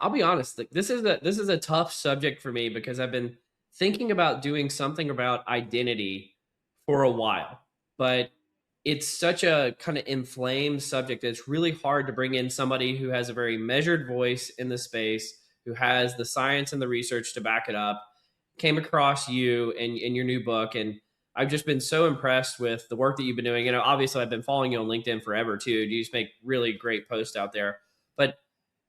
I'll be honest, like this is a tough subject for me because I've been thinking about doing something about identity for a while. But it's such a kind of inflamed subject that it's really hard to bring in somebody who has a very measured voice in the space, who has the science and the research to back it up. Came across you and in your new book, and I've just been so impressed with the work that you've been doing. And obviously I've been following you on LinkedIn forever too. You just make really great posts out there. But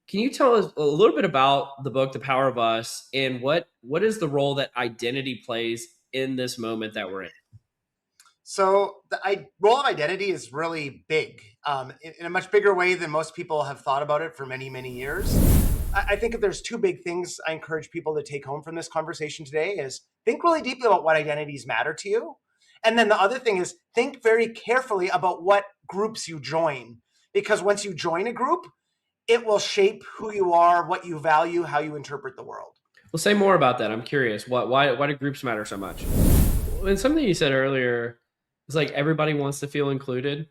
can you tell us a little bit about the book, The Power of Us, and what is the role that identity plays in this moment that we're in? So the role of identity is really big, in a much bigger way than most people have thought about it for many, many years. I think if there's two big things I encourage people to take home from this conversation today is think really deeply about what identities matter to you. And then the other thing is think very carefully about what groups you join. Because once you join a group, it will shape who you are, what you value, how you interpret the world. Well, say more about that. I'm curious. Why do groups matter so much? And something you said earlier is like everybody wants to feel included.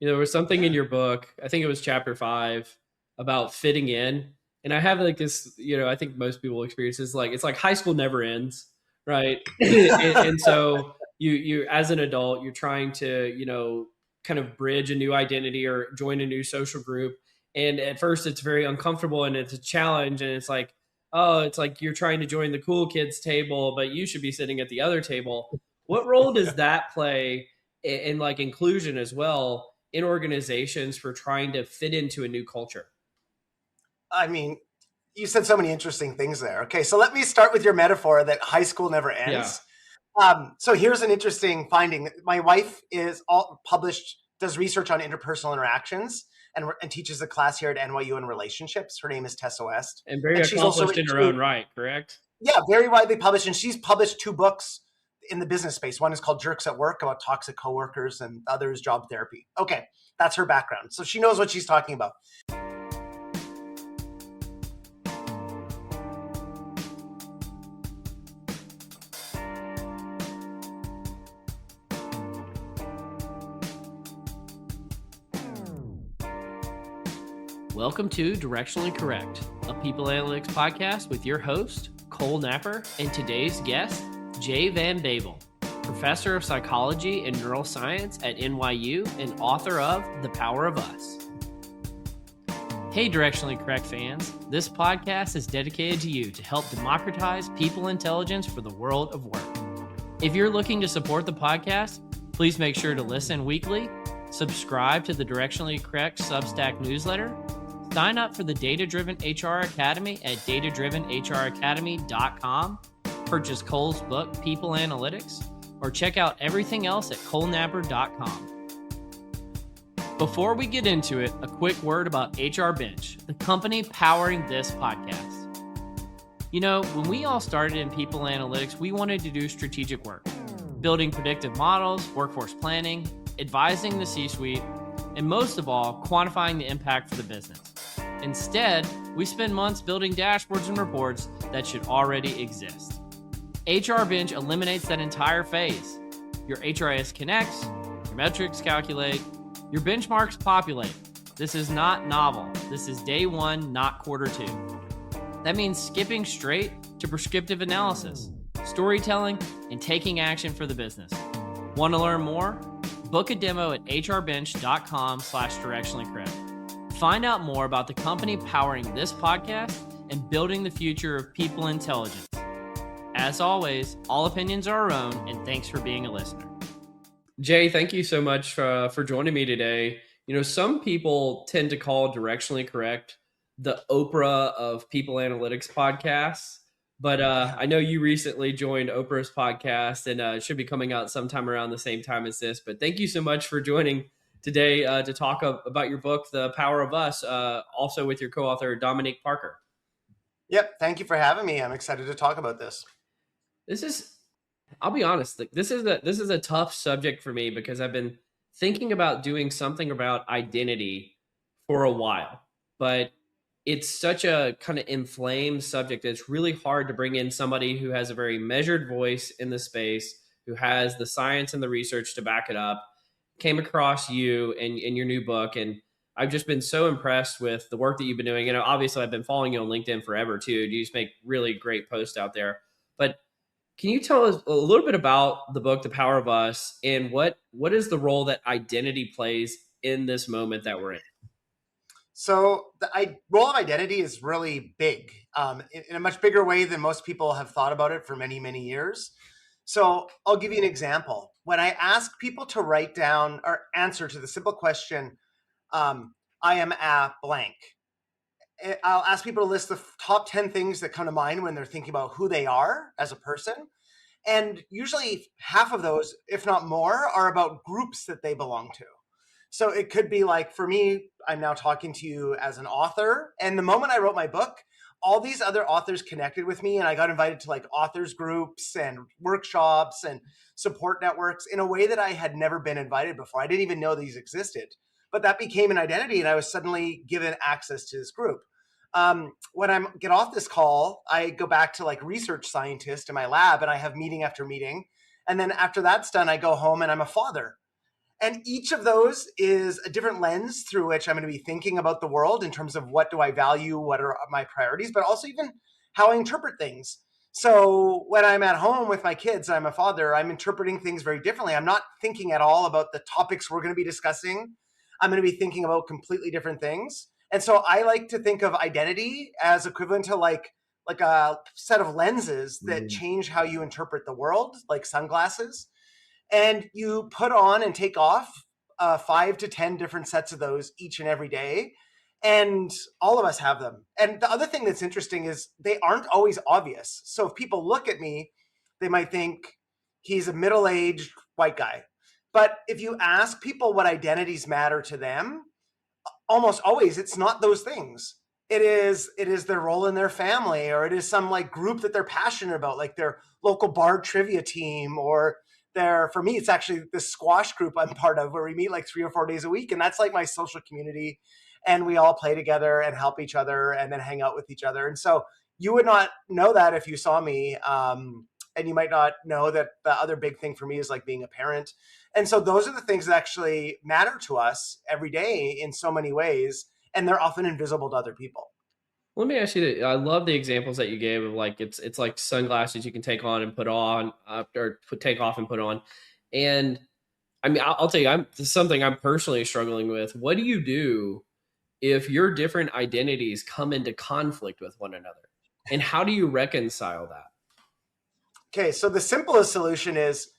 There was something in your book, I think it was chapter 5, about fitting in. And I have like this, I think most people experience this, like it's like high school never ends, right? And so you as an adult, you're trying to, kind of bridge a new identity or join a new social group. And at first it's very uncomfortable and it's a challenge, and it's like, oh, it's like you're trying to join the cool kids table, but you should be sitting at the other table. What role does that play in like inclusion as well in organizations for trying to fit into a new culture? I mean, you said so many interesting things there. Okay, so let me start with your metaphor that high school never Yeah. ends. So here's an interesting finding. My wife is all published, does research on interpersonal interactions and teaches a class here at NYU in relationships. Her name is Tessa West. And very And she's also accomplished written in her two, own right, correct? yeah, very widely published. And she's published 2 books in the business space. One is called Jerks at Work about toxic coworkers, and the other is Job Therapy. Okay, that's her background. So she knows what she's talking about. Welcome to Directionally Correct, a people analytics podcast with your host, Cole Napper, and today's guest, Jay Van Bavel, professor of psychology and neuroscience at NYU and author of The Power of Us. Hey, Directionally Correct fans, this podcast is dedicated to you to help democratize people intelligence for the world of work. If you're looking to support the podcast, please make sure to listen weekly, subscribe to the Directionally Correct Substack newsletter, sign up for the Data-Driven HR Academy at datadrivenhracademy.com, purchase Cole's book, People Analytics, or check out everything else at colenapper.com. Before we get into it, a quick word about HR Bench, the company powering this podcast. When we all started in people analytics, we wanted to do strategic work, building predictive models, workforce planning, advising the C-suite, and most of all, quantifying the impact for the business. Instead, we spend months building dashboards and reports that should already exist. HR Bench eliminates that entire phase. Your HRIS connects, your metrics calculate, your benchmarks populate. This is not novel. This is day 1, not quarter 2. That means skipping straight to prescriptive analysis, storytelling, and taking action for the business. Want to learn more? Book a demo at hrbench.com/directionallycorrect. Find out more about the company powering this podcast and building the future of people intelligence. As always, all opinions are our own, and thanks for being a listener. Jay, thank you so much for joining me today. Some people tend to call Directionally Correct the Oprah of people analytics podcasts, but I know you recently joined Oprah's podcast, and it should be coming out sometime around the same time as this. But thank you so much for joining today to talk about your book, The Power of Us, also with your co-author, Dominique Parker. Yep. Thank you for having me. I'm excited to talk about this. I'll be honest, like this is a tough subject for me because I've been thinking about doing something about identity for a while, but it's such a kind of inflamed subject that it's really hard to bring in somebody who has a very measured voice in the space, who has the science and the research to back it up. Came across you and in your new book, and I've just been so impressed with the work that you've been doing. And obviously, I've been following you on LinkedIn forever too. You just make really great posts out there. But can you tell us a little bit about the book, The Power of Us, and what is the role that identity plays in this moment that we're in? So the role of identity is really big, in a much bigger way than most people have thought about it for many, many years. So I'll give you an example. When I ask people to write down or answer to the simple question, I am a blank, I'll ask people to list the top 10 things that come to mind when they're thinking about who they are as a person. And usually half of those, if not more, are about groups that they belong to. So it could be like, for me, I'm now talking to you as an author. And the moment I wrote my book, all these other authors connected with me, and I got invited to like authors groups and workshops and support networks in a way that I had never been invited before. I didn't even know these existed, but that became an identity, and I was suddenly given access to this group. When I get off this call, I go back to like research scientist in my lab, and I have meeting after meeting. And then after that's done, I go home and I'm a father. And each of those is a different lens through which I'm going to be thinking about the world in terms of what do I value, what are my priorities, but also even how I interpret things. So when I'm at home with my kids, I'm a father, I'm interpreting things very differently. I'm not thinking at all about the topics we're going to be discussing. I'm going to be thinking about completely different things. And so I like to think of identity as equivalent to like a set of lenses that change how you interpret the world, like sunglasses. And you put on and take off 5 to 10 different sets of those each and every day. And all of us have them. And the other thing that's interesting is they aren't always obvious. So if people look at me, they might think he's a middle-aged white guy. But if you ask people what identities matter to them, almost always it's not those things. It is their role in their family, or it is some like group that they're passionate about, like their local bar trivia team, or for me, it's actually this squash group I'm part of where we meet like 3 or 4 days a week. And that's like my social community. And we all play together and help each other and then hang out with each other. And so you would not know that if you saw me. And you might not know that the other big thing for me is like being a parent. And so those are the things that actually matter to us every day in so many ways. And they're often invisible to other people. Let me ask you, I love the examples that you gave of like it's like sunglasses you can take on and put on, take off and put on. And I mean, I'll tell you, this is something I'm personally struggling with. What do you do if your different identities come into conflict with one another? And how do you reconcile that? Okay, so the simplest solution is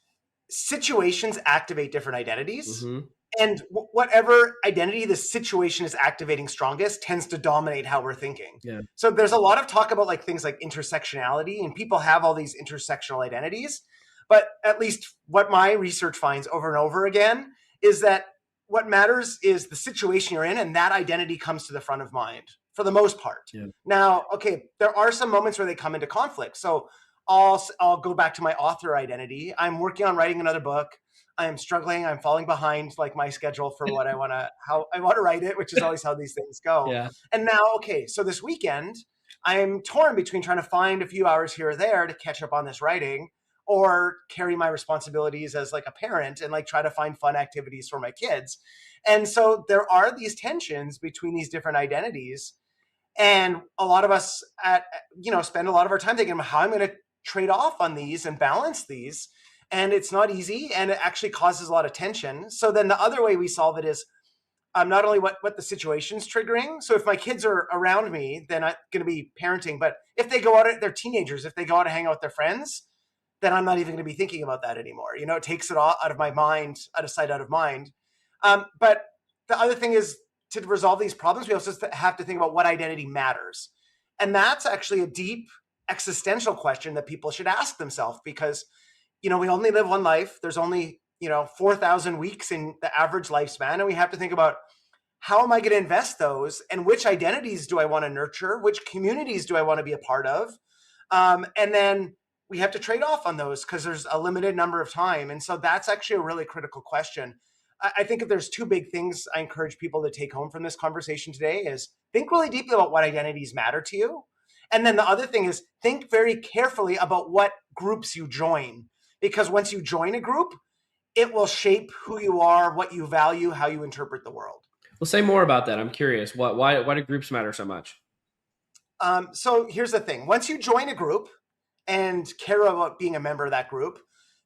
situations activate different identities. Mm-hmm. And whatever identity the situation is activating strongest tends to dominate how we're thinking. Yeah. So there's a lot of talk about like things like intersectionality, and people have all these intersectional identities. But at least what my research finds over and over again is that what matters is the situation you're in, and that identity comes to the front of mind for the most part. Yeah. Now, okay, there are some moments where they come into conflict. So I'll go back to my author identity. I'm working on writing another book. I am struggling. I'm falling behind like my schedule for how I want to write it, which is always how these things go. Yeah. And now, okay, so this weekend, I'm torn between trying to find a few hours here or there to catch up on this writing, or carry my responsibilities as like a parent and like try to find fun activities for my kids. And so there are these tensions between these different identities. And a lot of us spend a lot of our time thinking about how I'm going to trade off on these and balance these. And it's not easy, and it actually causes a lot of tension. So then the other way we solve it is not only what the situation's triggering. So if my kids are around me, then I'm going to be parenting. But if they go out, they're teenagers, if they go out to hang out with their friends, then I'm not even going to be thinking about that anymore. It takes it all out of my mind, out of sight, out of mind. But the other thing is, to resolve these problems, we also have to think about what identity matters. And that's actually a deep existential question that people should ask themselves, because we only live one life. There's only 4,000 weeks in the average lifespan, and we have to think about, how am I going to invest those, and which identities do I want to nurture, which communities do I want to be a part of, and then we have to trade off on those because there's a limited number of time. And so that's actually a really critical question. I think if there's two big things I encourage people to take home from this conversation today is think really deeply about what identities matter to you. And then the other thing is think very carefully about what groups you join, because once you join a group, it will shape who you are, what you value, how you interpret the world. Well, say more about that. I'm curious. Why do groups matter so much? So here's the thing. Once you join a group and care about being a member of that group,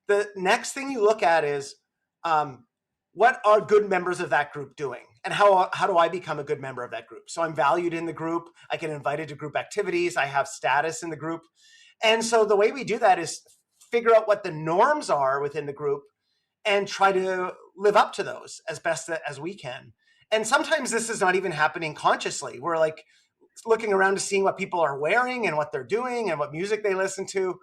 the next thing you look at is um, what are good members of that group doing? And how do I become a good member of that group? So I'm valued in the group. I get invited to group activities. I have status in the group. And so the way we do that is figure out what the norms are within the group and try to live up to those as best as we can. And sometimes this is not even happening consciously. We're like looking around to seeing what people are wearing and what they're doing and what music they listen to.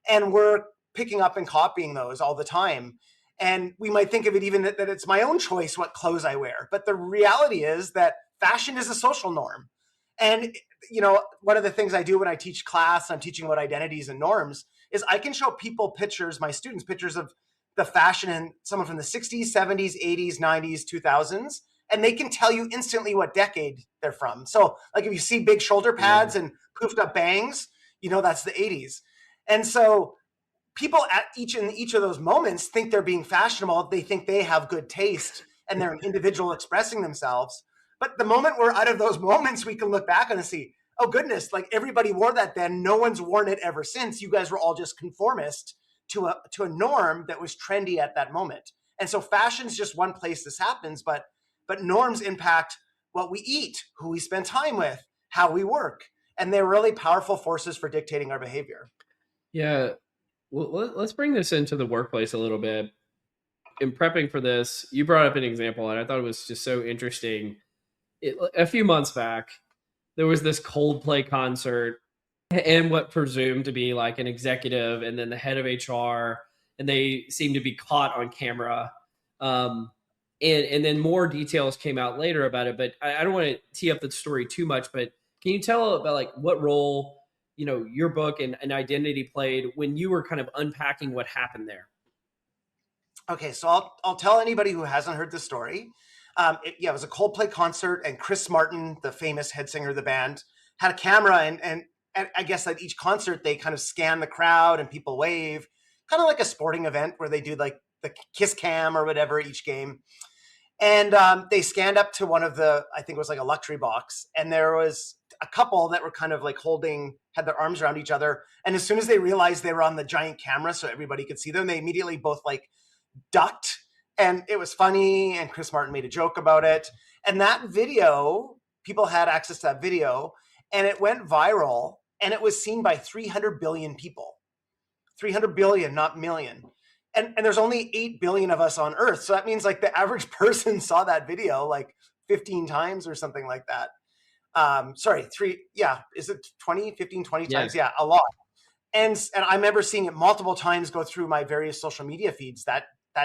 And we're picking up and copying those all the time. And we might think of it even that it's my own choice what clothes I wear. But the reality is that fashion is a social norm. And, one of the things I do when I teach class, I'm teaching about identities and norms, is I can show people pictures, my students, pictures of the fashion and someone from the 60s, 70s, 80s, 90s, 2000s, and they can tell you instantly what decade they're from. So like if you see big shoulder pads and poofed up bangs, that's the 80s. And so people at each of those moments think they're being fashionable. They think they have good taste and they're an individual expressing themselves. But the moment we're out of those moments, we can look back and see, oh goodness, like everybody wore that then. No one's worn it ever since. You guys were all just conformist to a norm that was trendy at that moment. And so fashion's just one place this happens, but norms impact what we eat, who we spend time with, how we work. And they're really powerful forces for dictating our behavior. Yeah. Well, let's bring this into the workplace a little bit. In prepping for this, you brought up an example, and I thought it was just so interesting. A few months back, there was this Coldplay concert, and what presumed to be like an executive, and then the head of HR, and they seemed to be caught on camera. Um, and then more details came out later about it, but I don't want to tee up the story too much. But can you tell about like what role your book and identity played when you were kind of unpacking what happened there? Okay, so I'll tell anybody who hasn't heard the story. It was a Coldplay concert, and Chris Martin, the famous head singer of the band, had a camera, and I guess at each concert they kind of scan the crowd and people wave, kind of like a sporting event where they do like the kiss cam or whatever each game. And they scanned up to one of I think it was like a luxury box, and there was a couple that were kind of like had their arms around each other. And as soon as they realized they were on the giant camera so everybody could see them, they immediately both like ducked, and it was funny, and Chris Martin made a joke about it. And that video, people had access to that video, and it went viral, and it was seen by 300 billion people. 300 billion, not million. And there's only 8 billion of us on Earth. So that means like the average person saw that video like 15 times or something like that. Sorry, is it 20, 15, 20 times? Yeah, a lot. And I remember seeing it multiple times go through my various social media feeds that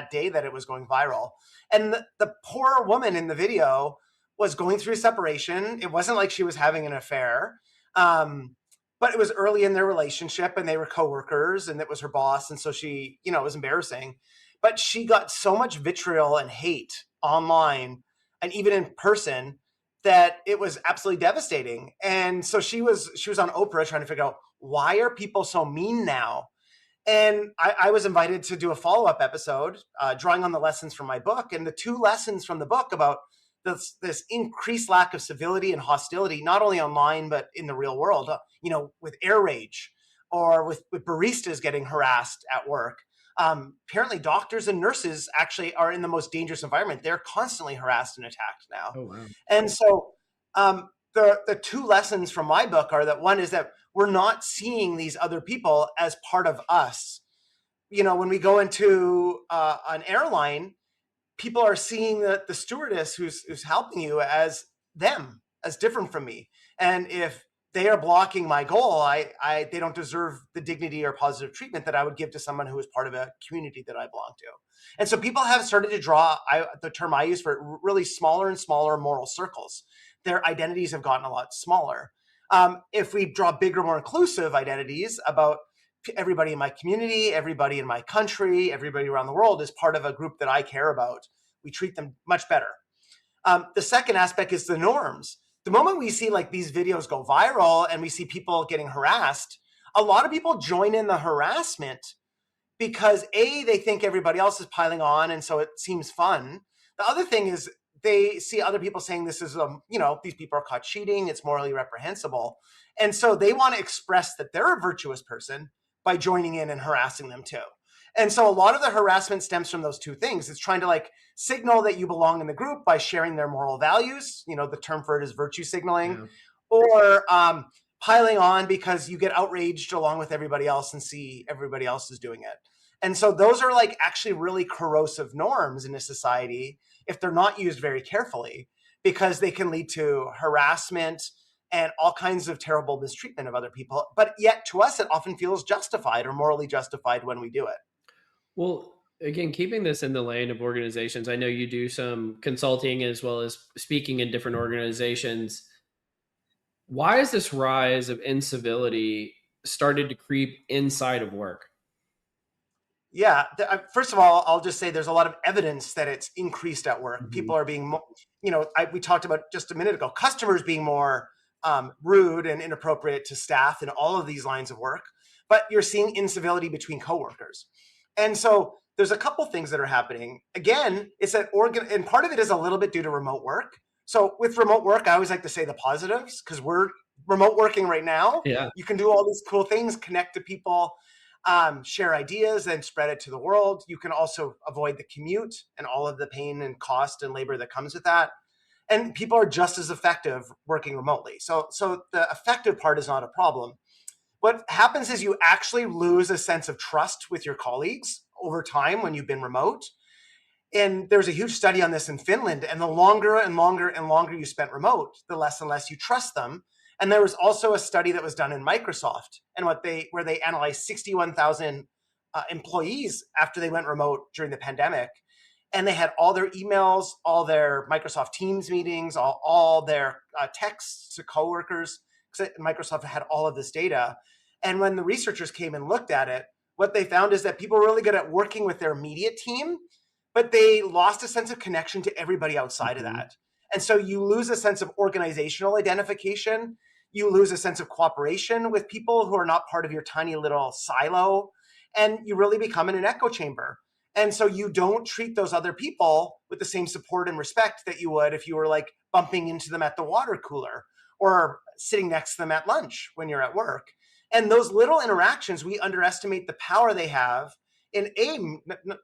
day that it was going viral. And the poor woman in the video was going through a separation. It wasn't like she was having an affair, but it was early in their relationship, and they were coworkers, and it was her boss. And so she, it was embarrassing. But she got so much vitriol and hate online and even in person that it was absolutely devastating. And so she was on Oprah trying to figure out, why are people so mean now? And I was invited to do a follow-up episode, drawing on the lessons from my book. And the two lessons from the book about this increased lack of civility and hostility, not only online, but in the real world, with air rage or with baristas getting harassed at work. Apparently doctors and nurses actually are in the most dangerous environment. They're constantly harassed and attacked now. Oh, wow. And so the two lessons from my book are that one is that we're not seeing these other people as part of us. When we go into an airline, people are seeing the stewardess who's helping you as them, as different from me. And if they are blocking my goal, they don't deserve the dignity or positive treatment that I would give to someone who is part of a community that I belong to. And so people have started to draw, the term I use for it, really smaller and smaller moral circles. Their identities have gotten a lot smaller. If we draw bigger, more inclusive identities about everybody in my community, everybody in my country, everybody around the world is part of a group that I care about, we treat them much better. The second aspect is the norms. The moment we see like these videos go viral and we see people getting harassed, a lot of people join in the harassment because they think everybody else is piling on, and so it seems fun. The other thing is they see other people saying this is, these people are caught cheating, it's morally reprehensible. And so they want to express that they're a virtuous person by joining in and harassing them too. And so a lot of the harassment stems from those two things. It's trying to like signal that you belong in the group by sharing their moral values. The term for it is virtue signaling. Yeah. Or piling on because you get outraged along with everybody else and see everybody else is doing it. And so those are like actually really corrosive norms in a society if they're not used very carefully, because they can lead to harassment and all kinds of terrible mistreatment of other people. But yet to us, it often feels justified or morally justified when we do it. Well, again, keeping this in the lane of organizations, I know you do some consulting as well as speaking in different organizations. Why is this rise of incivility started to creep inside of work? Yeah. First of all, I'll just say there's a lot of evidence that it's increased at work. Mm-hmm. People are being, we talked about just a minute ago, customers being more rude and inappropriate to staff in all of these lines of work. But you're seeing incivility between coworkers. And so there's a couple things that are happening. Again, it's that and part of it is a little bit due to remote work. So with remote work, I always like to say the positives, because we're remote working right now. Yeah. You can do all these cool things, connect to people, share ideas, and spread it to the world. You can also avoid the commute and all of the pain and cost and labor that comes with that. And people are just as effective working remotely. So the effective part is not a problem. What happens is you actually lose a sense of trust with your colleagues over time when you've been remote. And there's a huge study on this in Finland. And the longer and longer and longer you spent remote, the less and less you trust them. And there was also a study that was done in Microsoft, and where they analyzed 61,000 employees after they went remote during the pandemic. And they had all their emails, all their Microsoft Teams meetings, all their texts to coworkers. Microsoft had all of this data. And when the researchers came and looked at it, what they found is that people were really good at working with their immediate team, but they lost a sense of connection to everybody outside Mm-hmm. of that. And so you lose a sense of organizational identification. You lose a sense of cooperation with people who are not part of your tiny little silo. And you really become in an echo chamber. And so you don't treat those other people with the same support and respect that you would if you were like bumping into them at the water cooler or sitting next to them at lunch when you're at work. And those little interactions, we underestimate the power they have in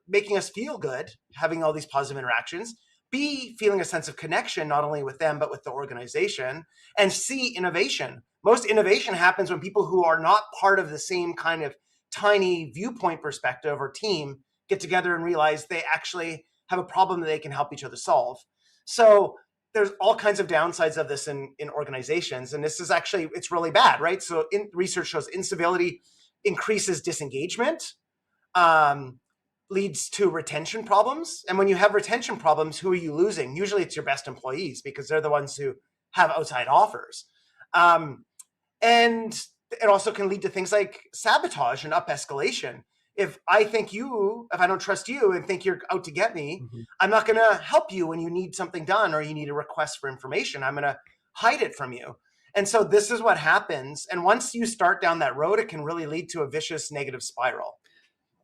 making us feel good, having all these positive interactions, B, feeling a sense of connection, not only with them, but with the organization, and C, innovation. Most innovation happens when people who are not part of the same kind of tiny viewpoint perspective or team get together and realize they actually have a problem that they can help each other solve. So there's all kinds of downsides of this in organizations. And this is actually, it's really bad, right? So research shows incivility increases disengagement, leads to retention problems. And when you have retention problems, who are you losing? Usually it's your best employees, because they're the ones who have outside offers. And it also can lead to things like sabotage and up escalation. If I don't trust you and think you're out to get me, Mm-hmm. I'm not going to help you when you need something done or you need a request for information. I'm going to hide it from you. And so this is what happens. And once you start down that road, it can really lead to a vicious negative spiral.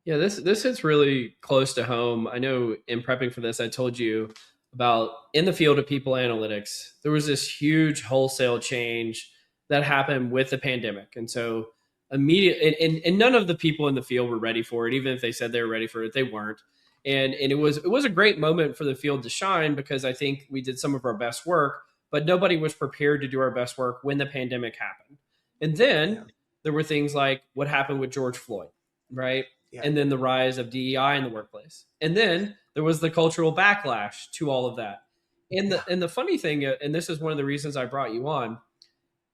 Yeah, this hits really close to home. I know in prepping for this, I told you about in the field of people analytics, there was this huge wholesale change that happened with the pandemic. And so and none of the people in the field were ready for it. Even if they said they were ready for it, they weren't. And it was a great moment for the field to shine, because I think we did some of our best work, but nobody was prepared to do our best work when the pandemic happened. And then there were things like what happened with George Floyd, right? Yeah. And then the rise of DEI in the workplace. And then there was the cultural backlash to all of that. And the funny thing, and this is one of the reasons I brought you on,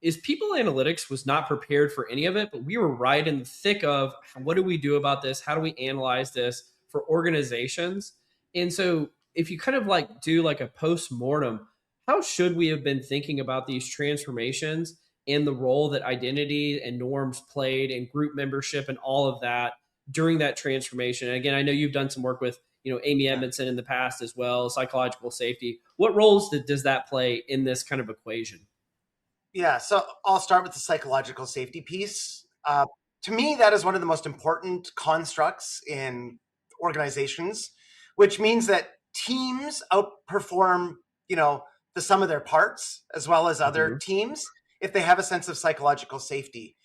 is people analytics was not prepared for any of it, but we were right in the thick of what do we do about this? How do we analyze this for organizations? And so if you kind of like do like a post-mortem, how should we have been thinking about these transformations and the role that identity and norms played and group membership and all of that during that transformation? And again, I know you've done some work with, Amy Edmondson in the past as well, psychological safety. What roles does that play in this kind of equation? Yeah, so I'll start with the psychological safety piece. To me, that is one of the most important constructs in organizations, which means that teams outperform the sum of their parts, as well as other teams, if they have a sense of psychological safety.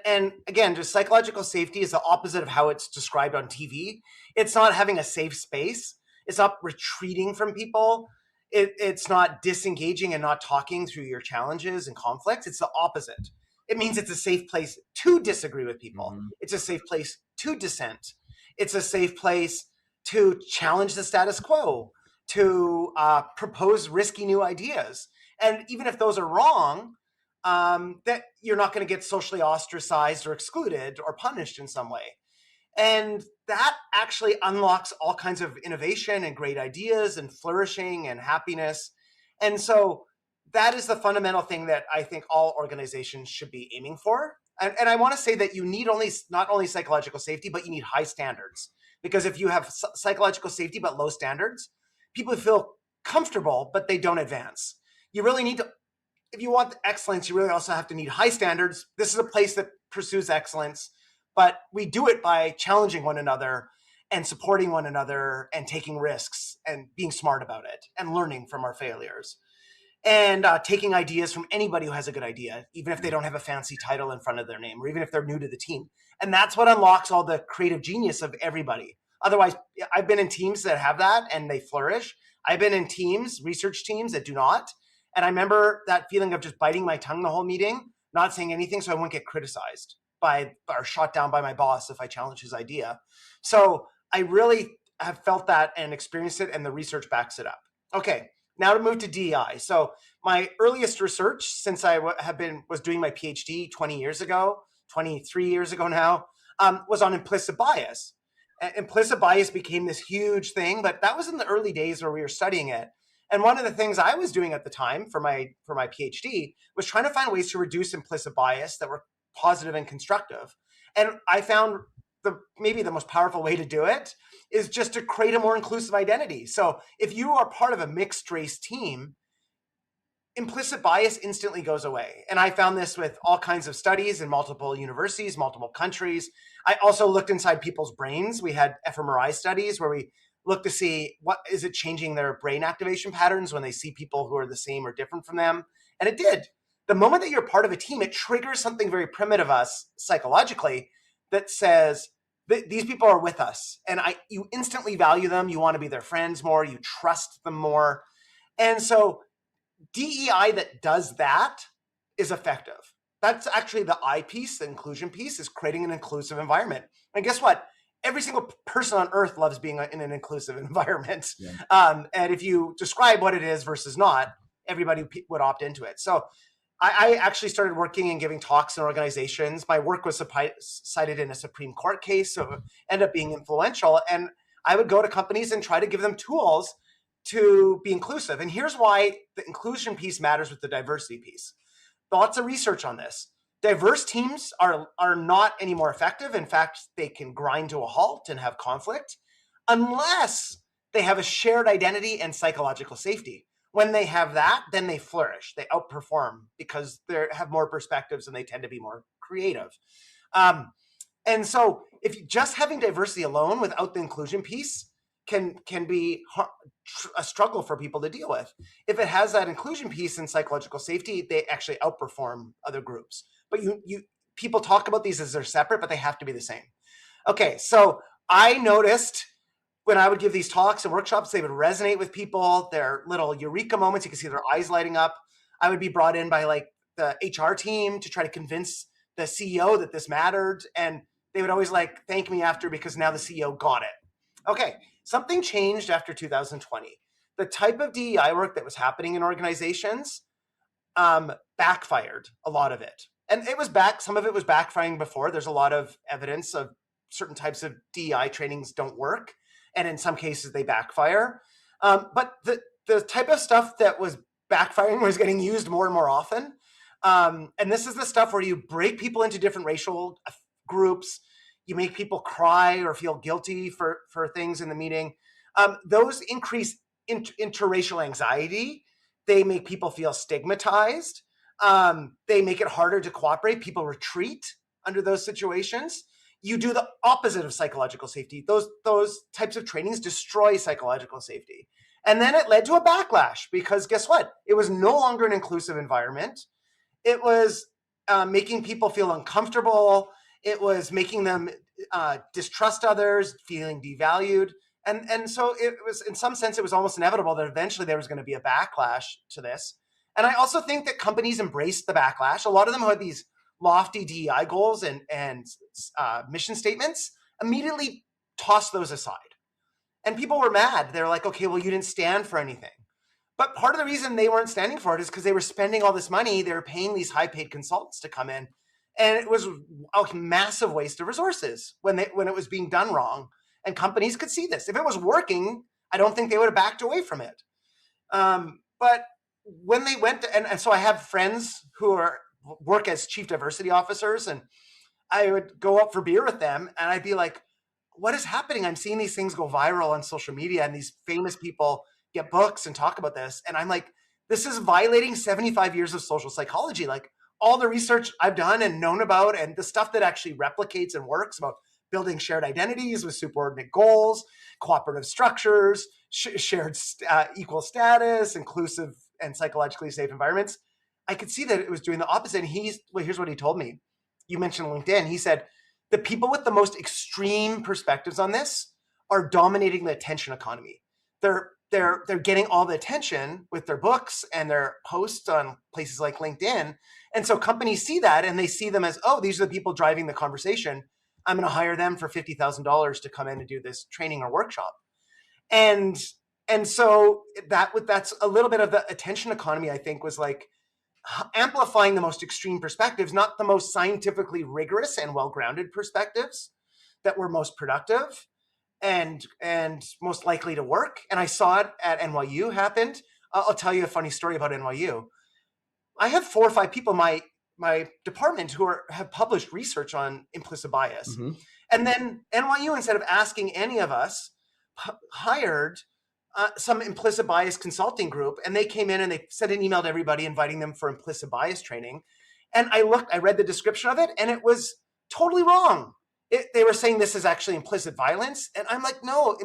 And again, just psychological safety is the opposite of how it's described on TV. It's not having a safe space. It's not retreating from people. It's not disengaging and not talking through your challenges and conflicts. It's the opposite. It means it's a safe place to disagree with people. It's a safe place to dissent. It's a safe place to challenge the status quo, to propose risky new ideas. And even if those are wrong, that you're not going to get socially ostracized or excluded or punished in some way. And that actually unlocks all kinds of innovation and great ideas and flourishing and happiness. And so that is the fundamental thing that I think all organizations should be aiming for. And I want to say that you need not only psychological safety, but you need high standards. Because if you have psychological safety but low standards, people feel comfortable, but they don't advance. You really need to, if you want excellence, you really also have to need high standards. This is a place that pursues excellence, but we do it by challenging one another and supporting one another and taking risks and being smart about it and learning from our failures. And taking ideas from anybody who has a good idea, even if they don't have a fancy title in front of their name, or even if they're new to the team. And that's what unlocks all the creative genius of everybody. Otherwise, I've been in teams that have that and they flourish. I've been in teams, research teams that do not. And I remember that feeling of just biting my tongue the whole meeting, not saying anything so I wouldn't get criticized or shot down by my boss if I challenge his idea. So I really have felt that and experienced it, and the research backs it up. Okay. Now to move to DEI. So my earliest research since I was doing my PhD 23 years ago now, was on implicit bias. Implicit bias became this huge thing, but that was in the early days where we were studying it. And one of the things I was doing at the time for my PhD was trying to find ways to reduce implicit bias that were positive and constructive. And I found maybe the most powerful way to do it is just to create a more inclusive identity. So if you are part of a mixed race team, implicit bias instantly goes away. And I found this with all kinds of studies in multiple universities, multiple countries. I also looked inside people's brains. We had fMRI studies where we looked to see what is it changing their brain activation patterns when they see people who are the same or different from them. And it did. The moment that you're part of a team, it triggers something very primitive us psychologically that says, these people are with us, and you instantly value them. You want to be their friends more. You trust them more. And so DEI that does that is effective. That's actually the I piece, the inclusion piece, is creating an inclusive environment. And guess what? Every single person on earth loves being in an inclusive environment. Yeah. And if you describe what it is versus not, everybody would opt into it. So I actually started working and giving talks in organizations. My work was cited in a Supreme Court case, so it ended up being influential. And I would go to companies and try to give them tools to be inclusive. And here's why the inclusion piece matters with the diversity piece. Lots of research on this. Diverse teams are not any more effective. In fact, they can grind to a halt and have conflict unless they have a shared identity and psychological safety. When they have that, then they flourish. They outperform because they have more perspectives and they tend to be more creative. And so if just having diversity alone without the inclusion piece can be a struggle for people to deal with. If it has that inclusion piece and psychological safety, they actually outperform other groups. But people talk about these as they're separate, but they have to be the same. Okay, so I noticed when I would give these talks and workshops, they would resonate with people. Their little eureka moments, you can see their eyes lighting up. I would be brought in by like the HR team to try to convince the CEO that this mattered. And they would always like thank me after because now the CEO got it. Okay, something changed after 2020. The type of DEI work that was happening in organizations backfired, a lot of it. And some of it was backfiring before. There's a lot of evidence of certain types of DEI trainings don't work. And in some cases they backfire. But the type of stuff that was backfiring was getting used more and more often. And this is the stuff where you break people into different racial groups. You make people cry or feel guilty for things in the meeting. Those increase interracial anxiety. They make people feel stigmatized. They make it harder to cooperate. People retreat under those situations. You do the opposite of psychological safety. Those types of trainings destroy psychological safety. And then it led to a backlash because guess what? It was no longer an inclusive environment. It was making people feel uncomfortable. It was making them distrust others, feeling devalued. And so it was, in some sense, it was almost inevitable that eventually there was going to be a backlash to this. And I also think that companies embraced the backlash. A lot of them who had these lofty DEI goals and mission statements immediately tossed those aside. And people were mad. They're like, okay, well, you didn't stand for anything. But part of the reason they weren't standing for it is because they were spending all this money. They were paying these high-paid consultants to come in, and it was a massive waste of resources when it was being done wrong. And companies could see this. If it was working, I don't think they would have backed away from it. But when they went, and so I have friends who work as chief diversity officers, and I would go up for beer with them, and I'd be like, what is happening? I'm seeing these things go viral on social media, and these famous people get books and talk about this. And I'm like, this is violating 75 years of social psychology. Like all the research I've done and known about, and the stuff that actually replicates and works about building shared identities with superordinate goals, cooperative structures, shared equal status, inclusive and psychologically safe environments. I could see that it was doing the opposite. And here's what he told me. You mentioned LinkedIn. He said, the people with the most extreme perspectives on this are dominating the attention economy. They're getting all the attention with their books and their posts on places like LinkedIn. And so companies see that and they see them as, oh, these are the people driving the conversation. I'm going to hire them for $50,000 to come in and do this training or workshop. And so that's a little bit of the attention economy, I think, was like amplifying the most extreme perspectives, not the most scientifically rigorous and well-grounded perspectives that were most productive and most likely to work. And I saw it at NYU happened. I'll tell you a funny story about NYU. I have 4 or 5 people in my department who have published research on implicit bias. Mm-hmm. And then NYU, instead of asking any of us, hired some implicit bias consulting group, and they came in and they sent an email to everybody inviting them for implicit bias training. And I read the description of it, and it was totally wrong. They were saying this is actually implicit violence. And I'm like, no,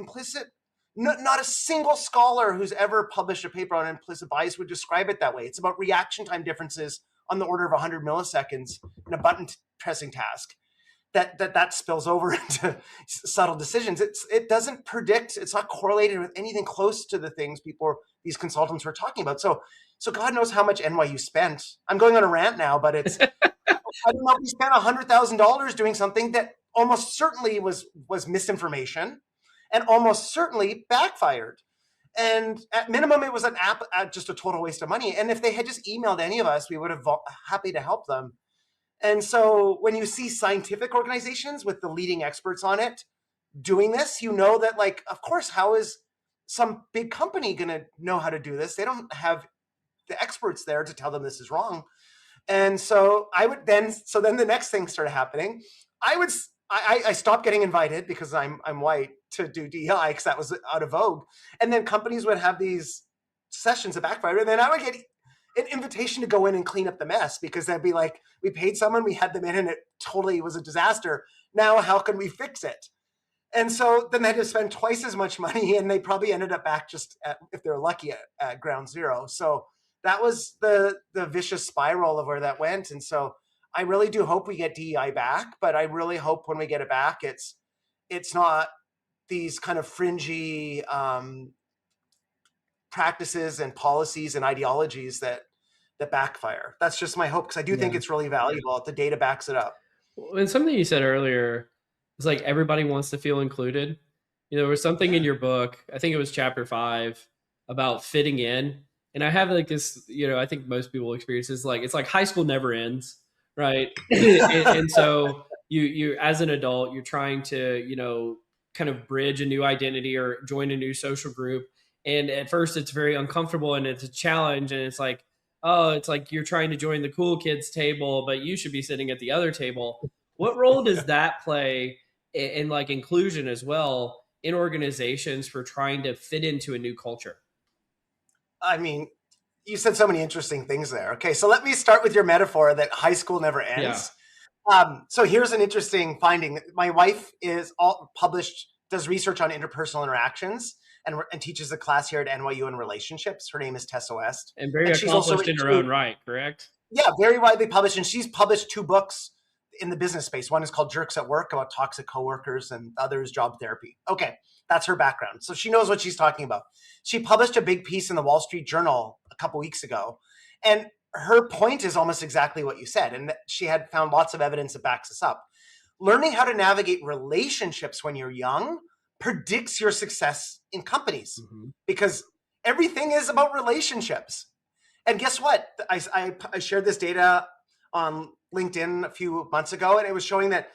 not a single scholar who's ever published a paper on implicit bias would describe it that way. It's about reaction time differences on the order of 100 milliseconds in a button pressing task. That spills over into subtle decisions. It doesn't predict. It's not correlated with anything close to the things these consultants were talking about. So God knows how much NYU spent. I'm going on a rant now, but it's I don't know if we spent $100,000 doing something that almost certainly was misinformation, and almost certainly backfired. And at minimum, it was just a total waste of money. And if they had just emailed any of us, we would have happy to help them. And so when you see scientific organizations with the leading experts on it doing this, you know that, like, of course, how is some big company going to know how to do this? They don't have the experts there to tell them this is wrong. And so then the next thing started happening. I stopped getting invited because I'm white to do DEI because that was out of vogue. And then companies would have these sessions that backfired, and then I would get an invitation to go in and clean up the mess because they'd be like, we paid someone, we had them in, and it totally was a disaster. Now, how can we fix it? And so then they had to spend twice as much money, and they probably ended up back just if they're lucky, at ground zero. So that was the vicious spiral of where that went. And so I really do hope we get DEI back, but I really hope when we get it back, it's not these kind of fringy practices and policies and ideologies that backfire. That's just my hope, because I do think it's really valuable. The data backs it up. And something you said earlier was like everybody wants to feel included. There was something in your book, I think it was chapter 5, about fitting in. And I have like this, I think most people experience this, like, it's like high school never ends, right? and so you as an adult, you're trying to, kind of bridge a new identity or join a new social group. And at first it's very uncomfortable and it's a challenge. And it's like, oh, it's like you're trying to join the cool kids table, but you should be sitting at the other table. What role does that play in like inclusion as well in organizations for trying to fit into a new culture? I mean, you said so many interesting things there. Okay, so let me start with your metaphor that high school never ends. Yeah. So here's an interesting finding. My wife does research on interpersonal interactions. and teaches a class here at NYU in relationships. Her name is Tessa West. And very And she's also accomplished in written her two, own right, correct? yeah, very widely published. And she's published 2 books in the business space. One is called Jerks at Work, about toxic coworkers, and the other is Job Therapy. Okay, that's her background. So she knows what she's talking about. She published a big piece in the Wall Street Journal a couple weeks ago. And her point is almost exactly what you said. And she had found lots of evidence that backs this up. Learning how to navigate relationships when you're young predicts your success in companies, because everything is about relationships. And guess what? I shared this data on LinkedIn a few months ago, and it was showing that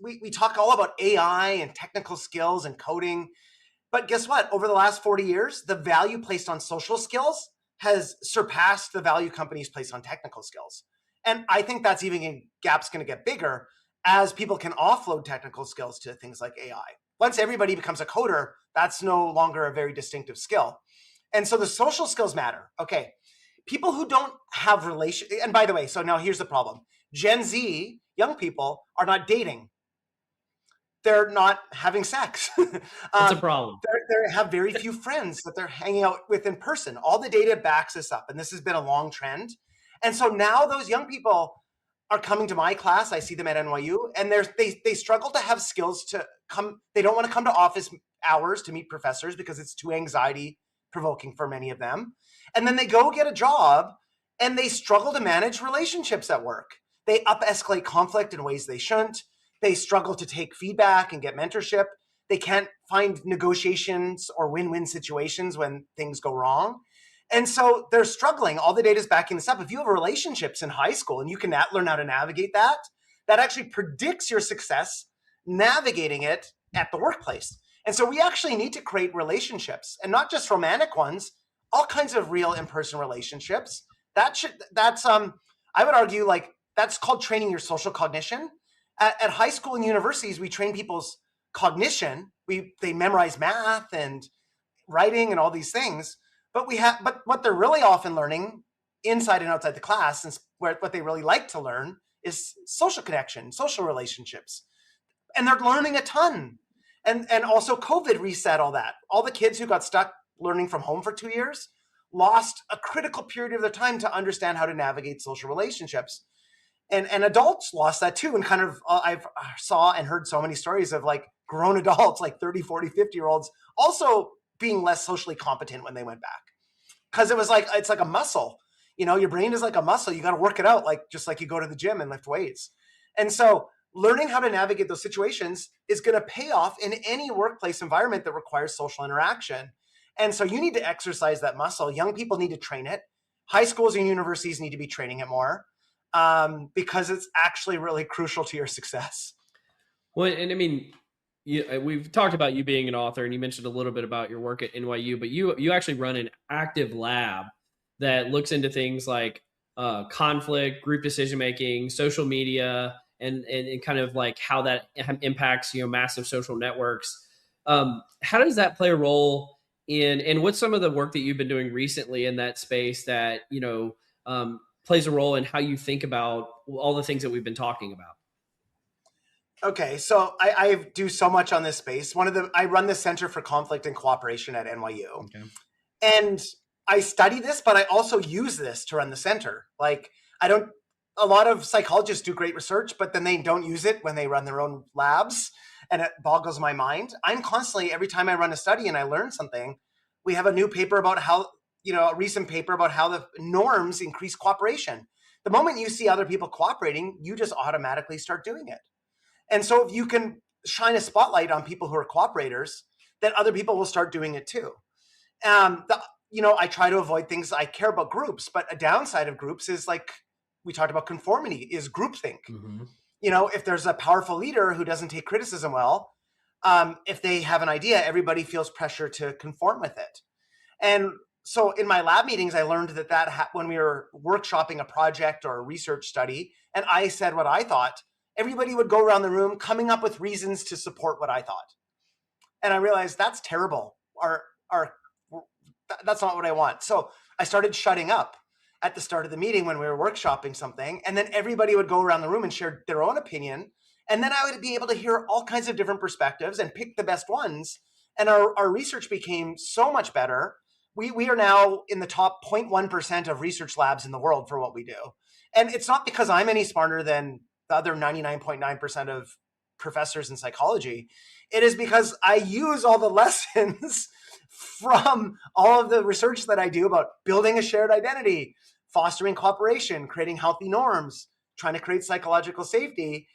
we talk all about AI and technical skills and coding. But guess what? Over the last 40 years, the value placed on social skills has surpassed the value companies place on technical skills. And I think that's gap's going to get bigger as people can offload technical skills to things like AI. Once everybody becomes a coder, that's no longer a very distinctive skill. And so the social skills matter. Okay. People who don't have and by the way, so now here's the problem. Gen Z, young people, are not dating. They're not having sex. That's a problem. They have very few friends that they're hanging out with in person. All the data backs this up, and this has been a long trend. And so now those young people are coming to my class. I see them at NYU, and they struggle to have skills to come. They don't want to come to office hours to meet professors because it's too anxiety provoking for many of them. And then they go get a job and they struggle to manage relationships at work. They up-escalate conflict in ways they shouldn't. They struggle to take feedback and get mentorship. They can't find negotiations or win-win situations when things go wrong. And so they're struggling. All the data is backing this up. If you have relationships in high school and you can learn how to navigate that, that actually predicts your success navigating it at the workplace. And so we actually need to create relationships, and not just romantic ones, all kinds of real in-person relationships. I would argue, like, that's called training your social cognition. At high school and universities, we train people's cognition. They memorize math and writing and all these things. But what they're really often learning inside and outside the class, and what they really like to learn, is social connection, social relationships. And they're learning a ton. And also COVID reset all that. All the kids who got stuck learning from home for 2 years lost a critical period of their time to understand how to navigate social relationships. And adults lost that too. And kind of, I've saw and heard so many stories of like grown adults, like 30, 40, 50-year-olds, also being less socially competent when they went back. Because it's like a muscle. You know, your brain is like a muscle. You got to work it out, just like you go to the gym and lift weights. And so learning how to navigate those situations is going to pay off in any workplace environment that requires social interaction. And so you need to exercise that muscle. Young people need to train it. High schools and universities need to be training it more, because it's actually really crucial to your success. Well, and I mean, we've talked about you being an author, and you mentioned a little bit about your work at NYU, but you actually run an active lab that looks into things like conflict, group decision making, social media, and kind of like how that impacts massive social networks. How does that play a role in, and what's some of the work that you've been doing recently in that space that plays a role in how you think about all the things that we've been talking about? Okay, so I do so much on this space. I run the Center for Conflict and Cooperation at NYU. Okay. And I study this, but I also use this to run the center. A lot of psychologists do great research, but then they don't use it when they run their own labs, and it boggles my mind. I'm constantly, every time I run a study and I learn something, we have a new paper about how, a recent paper about how the norms increase cooperation. The moment you see other people cooperating, you just automatically start doing it. And so if you can shine a spotlight on people who are cooperators, then other people will start doing it too. I try to avoid things. I care about groups, but a downside of groups is, like we talked about, conformity is groupthink. Mm-hmm. If there's a powerful leader who doesn't take criticism well, if they have an idea, everybody feels pressure to conform with it. And so in my lab meetings, I learned that when we were workshopping a project or a research study, and I said what I thought, everybody would go around the room coming up with reasons to support what I thought. And I realized that's terrible. That's not what I want. So I started shutting up at the start of the meeting when we were workshopping something. And then everybody would go around the room and share their own opinion. And then I would be able to hear all kinds of different perspectives and pick the best ones. And our research became so much better. We are now in the top 0.1% of research labs in the world for what we do. And it's not because I'm any smarter than the other 99.9% of professors in psychology. It is because I use all the lessons from all of the research that I do about building a shared identity, fostering cooperation, creating healthy norms, trying to create psychological safety,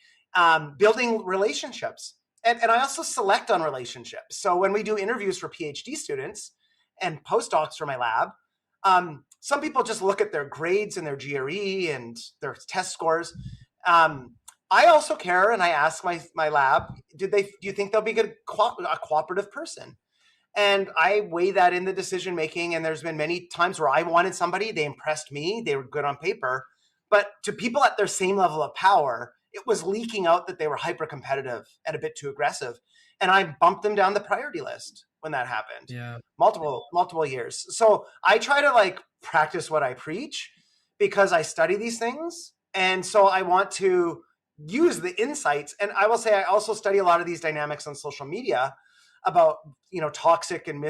building relationships. And I also select on relationships. So when we do interviews for PhD students and postdocs for my lab, some people just look at their grades and their GRE and their test scores. I also care, and I ask my lab, do you think they'll be a cooperative person? And I weigh that in the decision making. And there's been many times where I wanted somebody, they impressed me, they were good on paper, but to people at their same level of power, it was leaking out that they were hyper competitive and a bit too aggressive. And I bumped them down the priority list when that happened. Yeah. Multiple years. So I try to like practice what I preach because I study these things. And so I want to use the insights. And I will say, I also study a lot of these dynamics on social media about, toxic and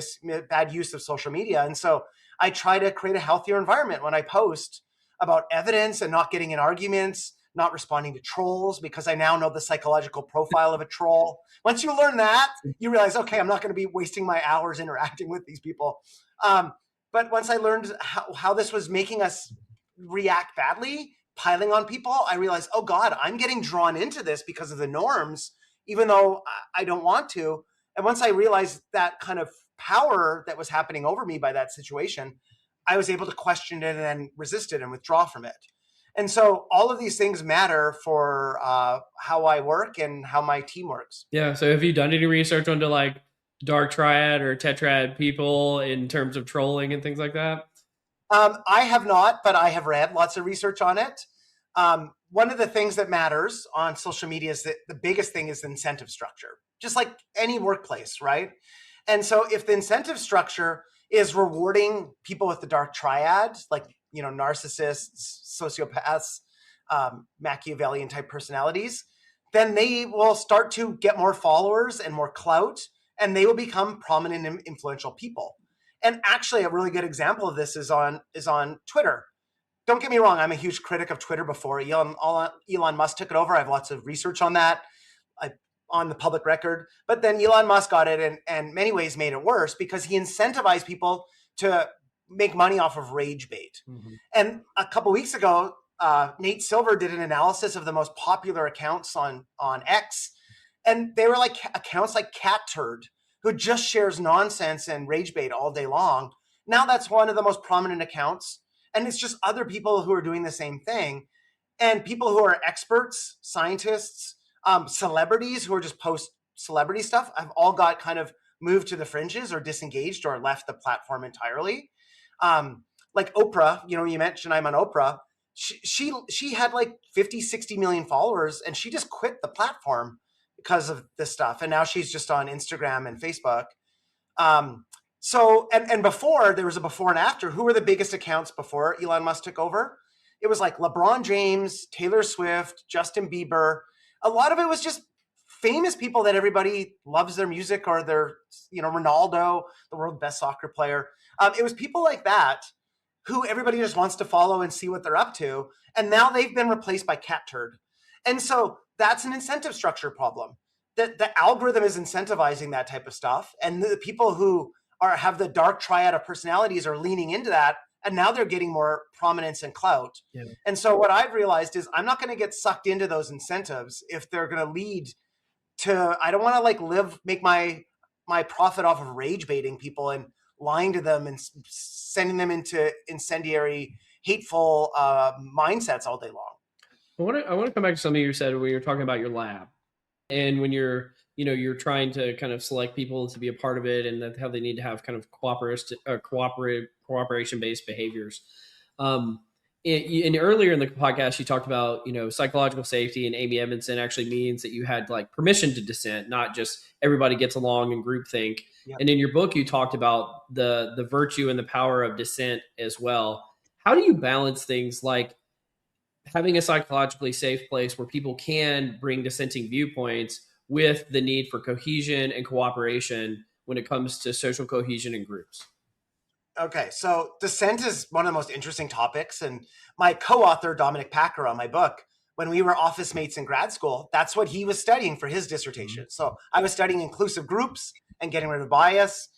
bad use of social media. And so I try to create a healthier environment when I post about evidence and not getting in arguments, not responding to trolls, because I now know the psychological profile of a troll. Once you learn that, you realize, okay, I'm not going to be wasting my hours interacting with these people. But once I learned how this was making us react badly, piling on people, I realized, oh God, I'm getting drawn into this because of the norms, even though I don't want to. And once I realized that kind of power that was happening over me by that situation, I was able to question it and then resist it and withdraw from it. And so all of these things matter for how I work and how my team works. Yeah. So have you done any research onto like dark triad or tetrad people in terms of trolling and things like that? I have not, but I have read lots of research on it. One of the things that matters on social media is that the biggest thing is the incentive structure, just like any workplace, right? And so if the incentive structure is rewarding people with the dark triad, like, narcissists, sociopaths, Machiavellian type personalities, then they will start to get more followers and more clout, and they will become prominent and influential people. And actually, a really good example of this is on Twitter. Don't get me wrong, I'm a huge critic of Twitter before Elon Musk took it over. I have lots of research on that on the public record. But then Elon Musk got it and in many ways made it worse because he incentivized people to make money off of rage bait. Mm-hmm. And a couple weeks ago, Nate Silver did an analysis of the most popular accounts on X. And they were like accounts like Cat Turd, who just shares nonsense and rage bait all day long. Now that's one of the most prominent accounts. And it's just other people who are doing the same thing. And people who are experts, scientists, celebrities who are just post celebrity stuff have all got kind of moved to the fringes or disengaged or left the platform entirely. Like Oprah, you mentioned I'm on Oprah. She had like 50, 60 million followers and she just quit the platform because of this stuff. And now she's just on Instagram and Facebook. So before, there was a before and after. Who were the biggest accounts before Elon Musk took over? It was like LeBron James, Taylor Swift, Justin Bieber. A lot of it was just famous people that everybody loves their music, or their, Ronaldo, the world's best soccer player. It was people like that who everybody just wants to follow and see what they're up to. And now they've been replaced by Cat Turd. And so that's an incentive structure problem. The algorithm is incentivizing that type of stuff. And the people who have the dark triad of personalities are leaning into that. And now they're getting more prominence and clout. Yeah. And so what I've realized is I'm not going to get sucked into those incentives if they're going to lead to, I don't want to make my profit off of rage baiting people and lying to them and sending them into incendiary, hateful mindsets all day long. I want to come back to something you said when you were talking about your lab and when you're trying to kind of select people to be a part of it and how they need to have kind of cooperation-based behaviors. Earlier in the podcast, you talked about, psychological safety, and Amy Edmondson actually means that you had like permission to dissent, not just everybody gets along in groupthink. Yep. And in your book, you talked about the virtue and the power of dissent as well. How do you balance things like having a psychologically safe place where people can bring dissenting viewpoints with the need for cohesion and cooperation when it comes to social cohesion in groups? Okay, so dissent is one of the most interesting topics. And my co-author, Dominic Packer, on my book, when we were office mates in grad school, that's what he was studying for his dissertation. So I was studying inclusive groups and getting rid of bias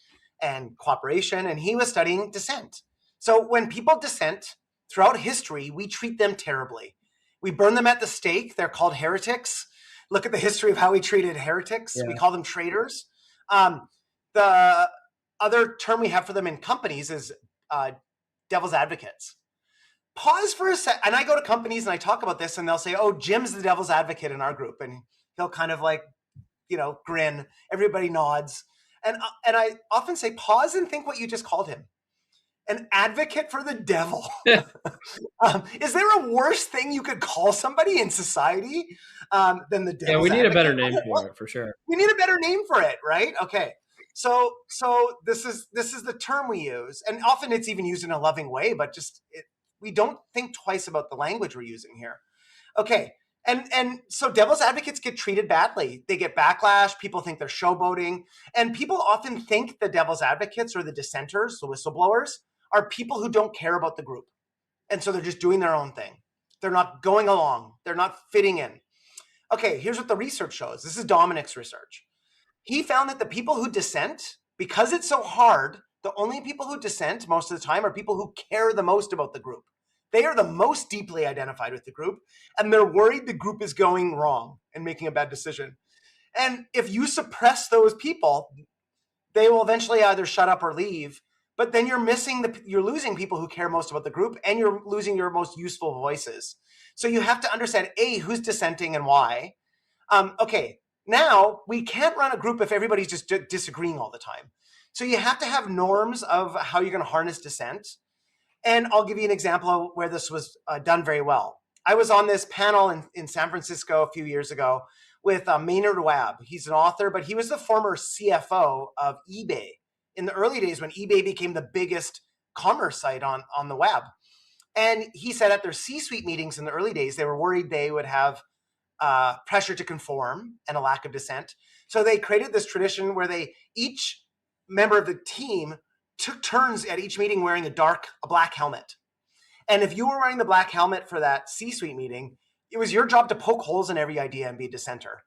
and cooperation, and he was studying dissent. So when people dissent throughout history, we treat them terribly. We burn them at the stake. They're called heretics. Look at the history of how we treated heretics. Yeah. We call them traitors. The other term we have for them in companies is devil's advocates. Pause for a sec. And I go to companies and I talk about this and they'll say, oh, Jim's the devil's advocate in our group. And he'll kind of like, grin. Everybody nods. And I often say, pause and think what you just called him. An advocate for the devil. Is there a worse thing you could call somebody in society than the devil? Yeah, we need a better name for it, for sure. We need a better name for it, right? Okay. So this is the term we use, and often it's even used in a loving way, but we don't think twice about the language we're using here. Okay. And so devil's advocates get treated badly. They get backlash. People think they're showboating. And people often think the devil's advocates or the dissenters, the whistleblowers, are people who don't care about the group. And so they're just doing their own thing. They're not going along. They're not fitting in. Okay, here's what the research shows. This is Dominic's research. He found that the people who dissent, because it's so hard, the only people who dissent most of the time are people who care the most about the group. They are the most deeply identified with the group, and they're worried the group is going wrong and making a bad decision. And if you suppress those people, they will eventually either shut up or leave. But then you're losing people who care most about the group, and you're losing your most useful voices. So you have to understand, A, who's dissenting and why. Okay, now we can't run a group if everybody's just disagreeing all the time. So you have to have norms of how you're going to harness dissent. And I'll give you an example where this was done very well. I was on this panel in San Francisco a few years ago with Maynard Webb. He's an author, but he was the former CFO of eBay in the early days when eBay became the biggest commerce site on the web. And he said at their C-suite meetings in the early days, they were worried they would have pressure to conform and a lack of dissent. So they created this tradition where each member of the team took turns at each meeting wearing a black helmet. And if you were wearing the black helmet for that C-suite meeting, it was your job to poke holes in every idea and be a dissenter.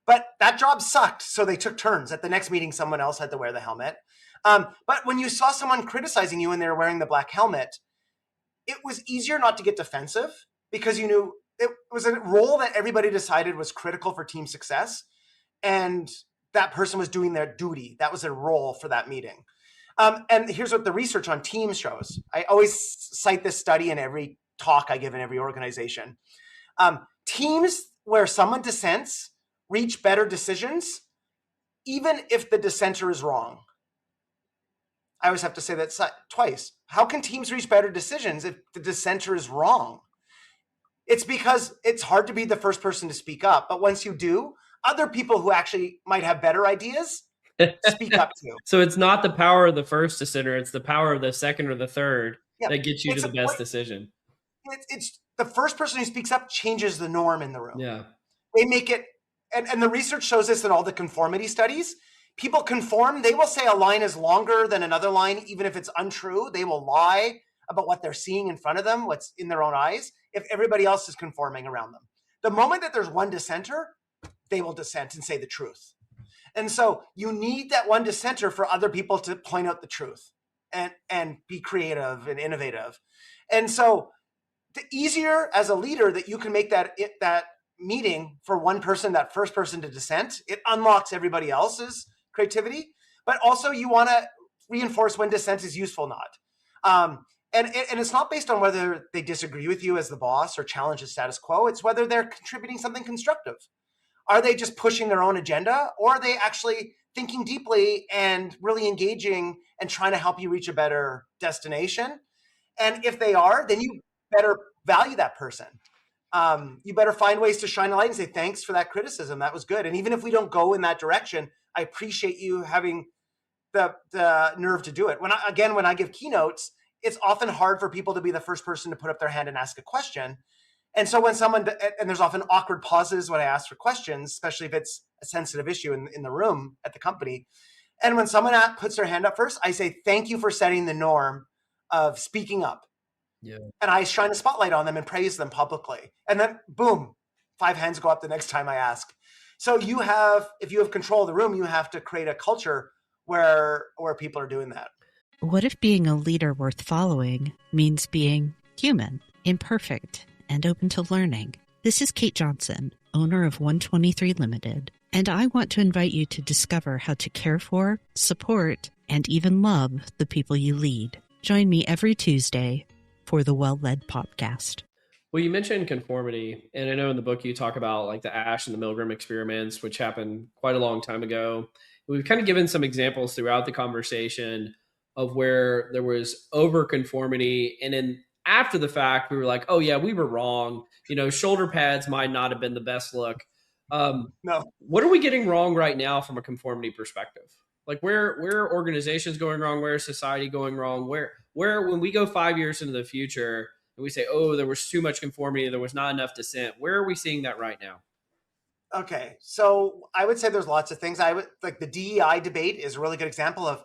But that job sucked, so they took turns. At the next meeting, someone else had to wear the helmet. But when you saw someone criticizing you and they were wearing the black helmet, it was easier not to get defensive because you knew it was a role that everybody decided was critical for team success. And that person was doing their duty. That was their role for that meeting. And here's what the research on teams shows. I always cite this study in every talk I give in every organization. Teams where someone dissents reach better decisions, even if the dissenter is wrong. I always have to say that twice. How can teams reach better decisions if the dissenter is wrong? It's because it's hard to be the first person to speak up. But once you do, other people who actually might have better ideas speak up too. So it's not the power of the first dissenter, it's the power of the second or the third that gets you to the best decision. It's the first person who speaks up changes the norm in the room. Yeah. They make it, and the research shows this in all the conformity studies. People conform, they will say a line is longer than another line, even if it's untrue. They will lie about what they're seeing in front of them, what's in their own eyes, if everybody else is conforming around them. The moment that there's one dissenter, they will dissent and say the truth. And so you need that one dissenter for other people to point out the truth and be creative and innovative. And so the easier as a leader that you can make that meeting for one person, that first person to dissent, it unlocks everybody else's creativity. But also you want to reinforce when dissent is useful or not. And it's not based on whether they disagree with you as the boss or challenge the status quo. It's whether they're contributing something constructive. Are they just pushing their own agenda, or are they actually thinking deeply and really engaging and trying to help you reach a better destination? And if they are, then you better value that person. You better find ways to shine a light and say, thanks for that criticism. That was good. And even if we don't go in that direction, I appreciate you having the nerve to do it. When I give keynotes, it's often hard for people to be the first person to put up their hand and ask a question. And so when and there's often awkward pauses when I ask for questions, especially if it's a sensitive issue in the room at the company, And when someone puts their hand up first, I say, thank you for setting the norm of speaking up. Yeah. And I shine a spotlight on them and praise them publicly. And then boom, 5 hands go up the next time I ask. So if you have control of the room, you have to create a culture where people are doing that. What if being a leader worth following means being human, imperfect, and open to learning? This is Kate Johnson, owner of 123 Limited, and I want to invite you to discover how to care for, support, and even love the people you lead. Join me every Tuesday for the Well-Led Podcast. Well, you mentioned conformity, and I know in the book you talk about like the Ash and the Milgram experiments, which happened quite a long time ago. We've kind of given some examples throughout the conversation of where there was over conformity, and then after the fact, we were like, "Oh yeah, we were wrong." Shoulder pads might not have been the best look. No. What are we getting wrong right now from a conformity perspective? Like where are organizations going wrong? Where is society going wrong? Where when we go 5 years into the future and we say, oh, there was too much conformity, there was not enough dissent. Where are we seeing that right now? Okay, so I would say there's lots of things. I would like the DEI debate is a really good example of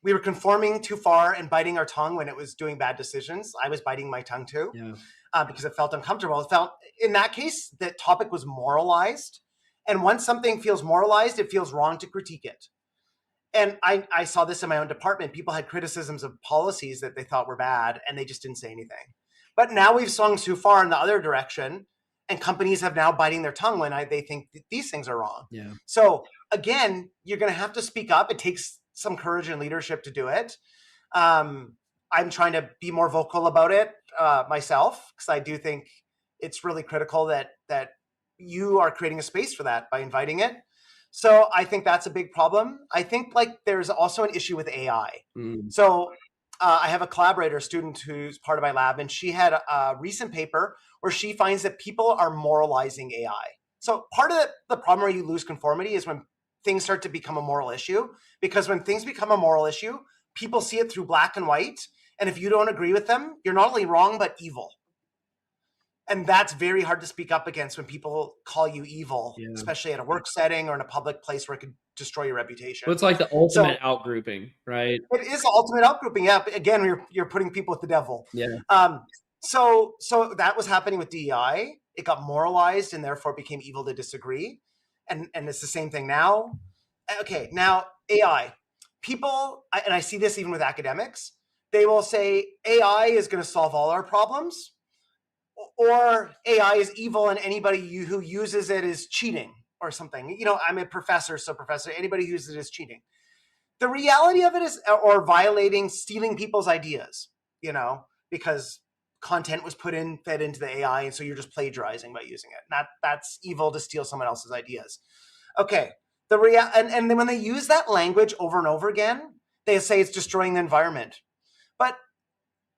we were conforming too far and biting our tongue when it was doing bad decisions. I was biting my tongue too, because it felt uncomfortable. It felt, in that case, the topic was moralized. And once something feels moralized, it feels wrong to critique it. And I saw this in my own department. People had criticisms of policies that they thought were bad, and they just didn't say anything. But now we've swung too far in the other direction, and companies have now biting their tongue when they think that these things are wrong. Yeah. So again, you're going to have to speak up. It takes some courage and leadership to do it. I'm trying to be more vocal about it myself, because I do think it's really critical that you are creating a space for that by inviting it. So I think that's a big problem. I think there's also an issue with AI. So I have a collaborator student who's part of my lab, and she had a recent paper where she finds that people are moralizing AI. So part of the problem where you lose conformity is when things start to become a moral issue, because when things become a moral issue, people see it through black and white. And if you don't agree with them, you're not only wrong, but evil. And that's very hard to speak up against when people call you evil, especially at a work setting or in a public place where it could destroy your reputation. Well, it's like the ultimate outgrouping, right? It is the ultimate outgrouping. Yeah. But again, you're putting people with the devil. Yeah. So that was happening with DEI. It got moralized and therefore became evil to disagree. And it's the same thing now. Okay. Now AI, people, and I see this even with academics, they will say AI is going to solve all our problems, or AI is evil and anybody who uses it is cheating or something. I'm a professor, so anybody who uses it is cheating. The reality of it is, or violating, stealing people's ideas, because content was fed into the AI, and so you're just plagiarizing by using it. That's evil to steal someone else's ideas. Okay, and then when they use that language over and over again, they say it's destroying the environment. But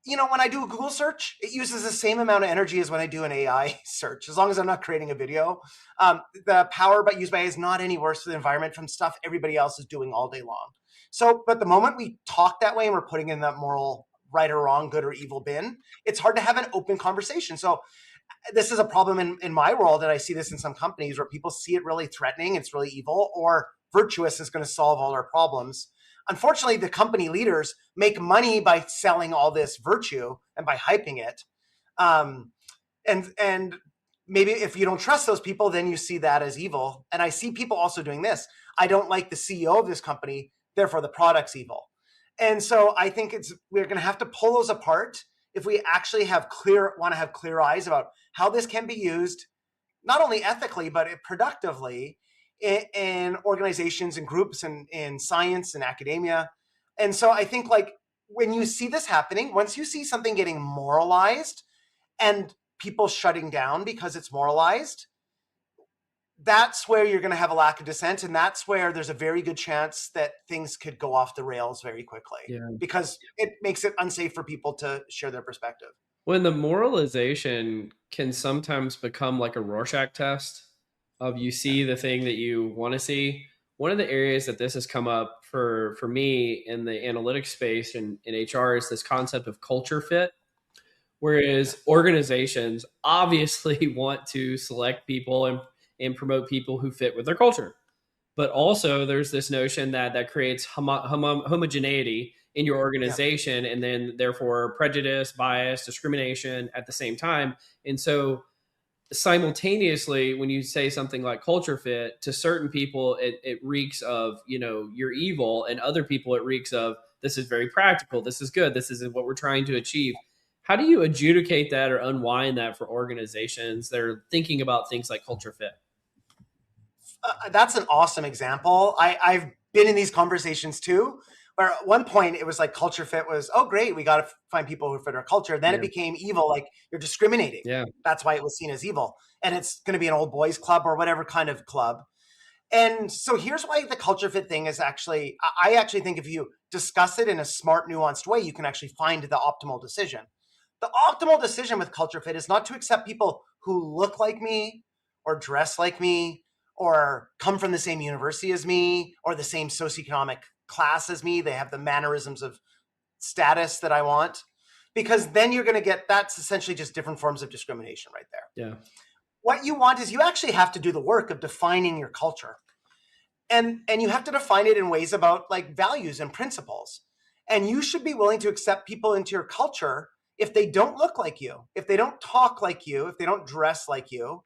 when I do a Google search, it uses the same amount of energy as when I do an AI search, as long as I'm not creating a video. The power used by AI is not any worse for the environment from stuff everybody else is doing all day long. So, but the moment we talk that way and we're putting in that moral right or wrong, good or evil bin, it's hard to have an open conversation. So this is a problem in my world, and I see this in some companies where people see it really threatening, it's really evil, or virtuous is going to solve all our problems. Unfortunately, the company leaders make money by selling all this virtue and by hyping it. And maybe if you don't trust those people, then you see that as evil. And I see people also doing this. I don't like the CEO of this company, therefore the product's evil. And so I think we're going to have to pull those apart if we actually want to have clear eyes about how this can be used, not only ethically, but productively in organizations and groups and in science and academia. And so I think when you see this happening, once you see something getting moralized and people shutting down because it's moralized, that's where you're going to have a lack of dissent. And that's where there's a very good chance that things could go off the rails very quickly, because it makes it unsafe for people to share their perspective. When the moralization can sometimes become like a Rorschach test of you see the thing that you want to see. One of the areas that this has come up for me in the analytics space and in HR is this concept of culture fit. Whereas organizations obviously want to select people and promote people who fit with their culture. but also there's this notion that creates homogeneity in your Yeah. organization, and then therefore prejudice, bias, discrimination at the same time. And so simultaneously, when you say something like culture fit, to certain people it reeks of, you're evil, and other people it reeks of, this is very practical, this is good, this is what we're trying to achieve. How do you adjudicate that or unwind that for organizations that are thinking about things like culture fit? That's an awesome example. I've been in these conversations too, where at one point it was like culture fit was, oh, great, we got to find people who fit our culture. Then Yeah. it became evil, like you're discriminating. Yeah. That's why it was seen as evil. And it's going to be an old boys club or whatever kind of club. And so here's why the culture fit thing is actually, I actually think if you discuss it in a smart, nuanced way, you can actually find the optimal decision. The optimal decision with culture fit is not to accept people who look like me or dress like me or come from the same university as me or the same socioeconomic class as me. They have the mannerisms of status that I want, because then you're going to get, that's essentially just different forms of discrimination right there. Yeah. What you want is you actually have to do the work of defining your culture. And you have to define it in ways about like values and principles. And you should be willing to accept people into your culture if they don't look like you, if they don't talk like you, if they don't dress like you,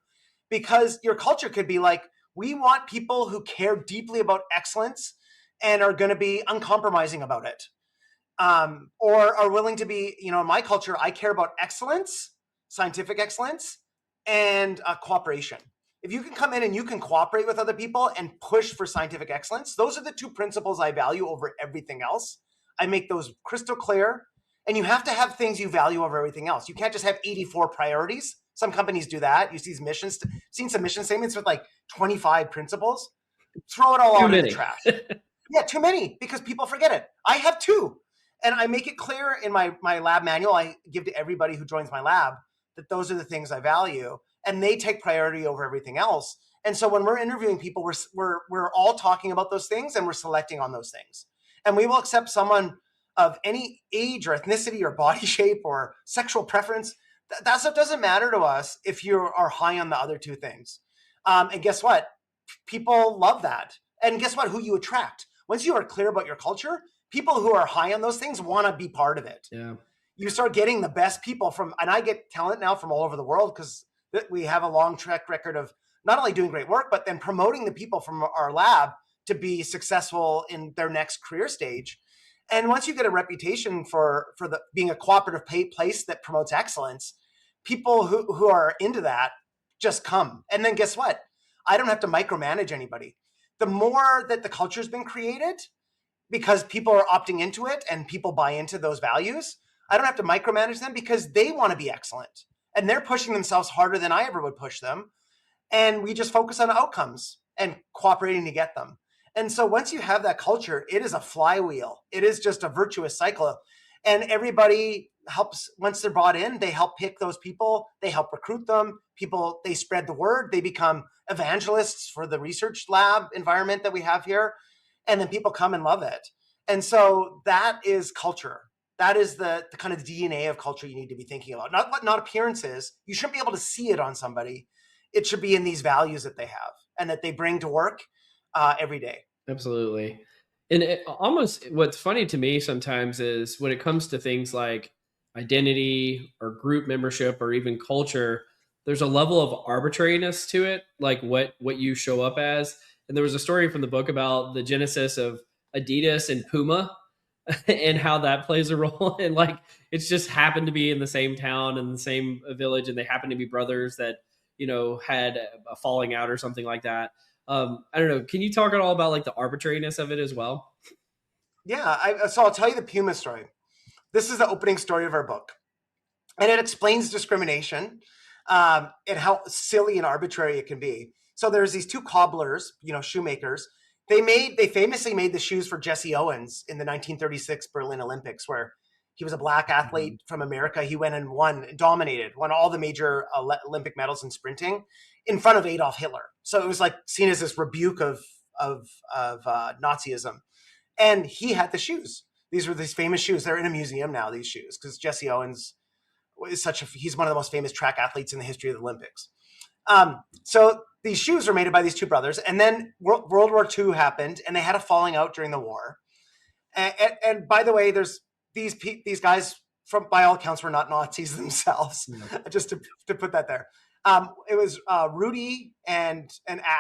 because your culture could be like, we want people who care deeply about excellence and are going to be uncompromising about it. Or are willing to be, in my culture, I care about excellence, scientific excellence, and cooperation. If you can come in and you can cooperate with other people and push for scientific excellence, those are the two principles I value over everything else. I make those crystal clear. And you have to have things you value over everything else. You can't just have 84 priorities. Some companies do that. You see these missions, seen some mission statements with like 25 principles. Throw it all out in the trash. Yeah, too many, because people forget it. I have two. And I make it clear in my lab manual I give to everybody who joins my lab that those are the things I value, and they take priority over everything else. And so when we're interviewing people, we're all talking about those things, and we're selecting on those things. And we will accept someone of any age or ethnicity or body shape or sexual preference. That stuff doesn't matter to us if you are high on the other two things. And guess what? People love that. And guess what? Who you attract. Once you are clear about your culture, people who are high on those things want to be part of it. Yeah. You start getting the best people from, and I get talent now from all over the world because we have a long track record of not only doing great work, but then promoting the people from our lab to be successful in their next career stage. And once you get a reputation for being a cooperative place that promotes excellence, people who are into that just come. And then guess what? I don't have to micromanage anybody. The more that the culture has been created, because people are opting into it and people buy into those values, I don't have to micromanage them because they want to be excellent. And they're pushing themselves harder than I ever would push them. And we just focus on outcomes and cooperating to get them. And so once you have that culture, it is a flywheel. It is just a virtuous cycle. And everybody helps, once they're bought in, they help pick those people, they help recruit them. People, they spread the word, they become evangelists for the research lab environment that we have here. And then people come and love it. And so that is culture. That is the kind of DNA of culture you need to be thinking about. Not appearances. You shouldn't be able to see it on somebody. It should be in these values that they have and that they bring to work every day. Absolutely. And almost what's funny to me sometimes is when it comes to things like identity or group membership or even culture, there's a level of arbitrariness to it, like what you show up as. And there was a story from the book about the genesis of Adidas and Puma and how that plays a role. And like, it's just happened to be in the same town and the same village, and they happen to be brothers that, had a falling out or something like that. I don't know. Can you talk at all about like the arbitrariness of it as well? Yeah. So I'll tell you the Puma story. This is the opening story of our book, and it explains discrimination and how silly and arbitrary it can be. So there's these two cobblers, shoemakers. They famously made the shoes for Jesse Owens in the 1936 Berlin Olympics, where he was a black athlete from America. He went and won all the major Olympic medals in sprinting in front of Adolf Hitler. So it was like seen as this rebuke of Nazism. And he had the shoes. These were these famous shoes. They're in a museum now, these shoes, because Jesse Owens he's one of the most famous track athletes in the history of the Olympics. So these shoes were made by these two brothers. And then World War II happened, and they had a falling out during the war. And by the way, there's these guys by all accounts were not Nazis themselves. Just to put that there. It was Rudy and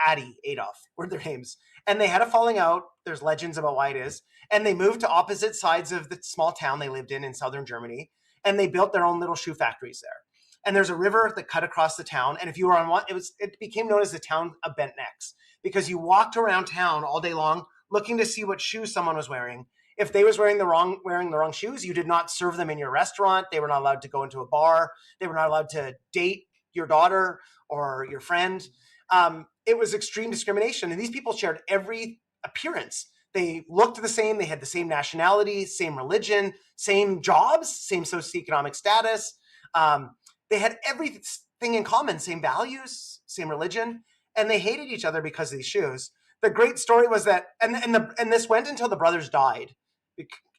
Adi Adolf were their names. And they had a falling out. There's legends about why it is. And they moved to opposite sides of the small town they lived in southern Germany. And they built their own little shoe factories there. And there's a river that cut across the town. And if you were on one, it became known as the town of bent necks, because you walked around town all day long looking to see what shoes someone was wearing. If they was wearing the wrong shoes, you did not serve them in your restaurant. They were not allowed to go into a bar. They were not allowed to date your daughter or your friend. It was extreme discrimination. And these people shared every appearance. They looked the same. They had the same nationality, same religion, same jobs, same socioeconomic status. They had everything in common, same values, same religion, and they hated each other because of these shoes. The great story was that, and this went until the brothers died,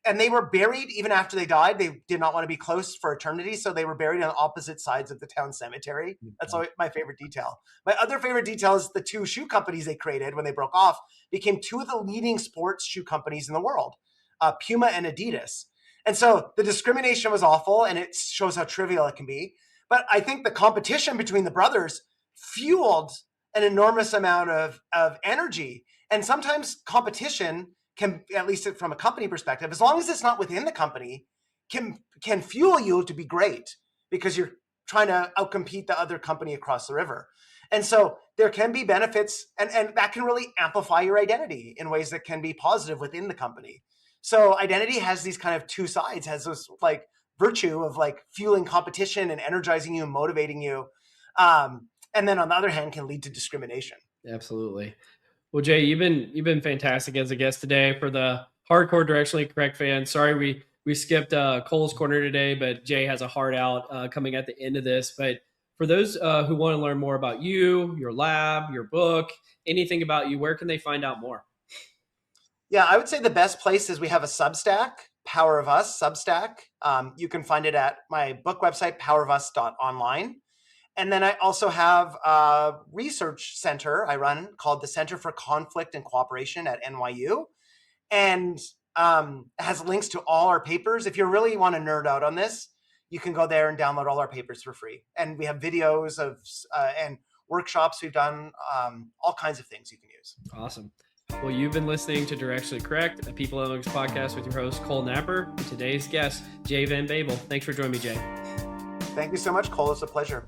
and they were buried even after they died. They did not want to be close for eternity, so they were buried on opposite sides of the town cemetery. That's my favorite detail. My other favorite detail is the two shoe companies they created when they broke off became two of the leading sports shoe companies in the world, Puma and Adidas. And so the discrimination was awful, and it shows how trivial it can be. But I think the competition between the brothers fueled an enormous amount of energy. And sometimes competition can, at least from a company perspective, as long as it's not within the company, can fuel you to be great, because you're trying to outcompete the other company across the river. And so there can be benefits, and that can really amplify your identity in ways that can be positive within the company. So identity has these kind of two sides, has this like virtue of like fueling competition and energizing you and motivating you. And then on the other hand, can lead to discrimination. Absolutely. Well, Jay, you've been fantastic as a guest today. For the hardcore Directionally Correct fans, sorry we skipped Cole's Corner today, but Jay has a hard out coming at the end of this. But for those who want to learn more about you, your lab, your book, anything about you, where can they find out more? Yeah, I would say the best place is we have a Substack, Power of Us Substack. You can find it at my book website, powerofus.online. And then I also have a research center I run called the Center for Conflict and Cooperation at NYU. And it has links to all our papers. If you really want to nerd out on this, you can go there and download all our papers for free. And we have videos of and workshops we've done, all kinds of things you can use. Awesome. Well, you've been listening to Directionally Correct, a People Analytics podcast with your host, Cole Napper, and today's guest, Jay Van Bavel. Thanks for joining me, Jay. Thank you so much, Cole. It's a pleasure.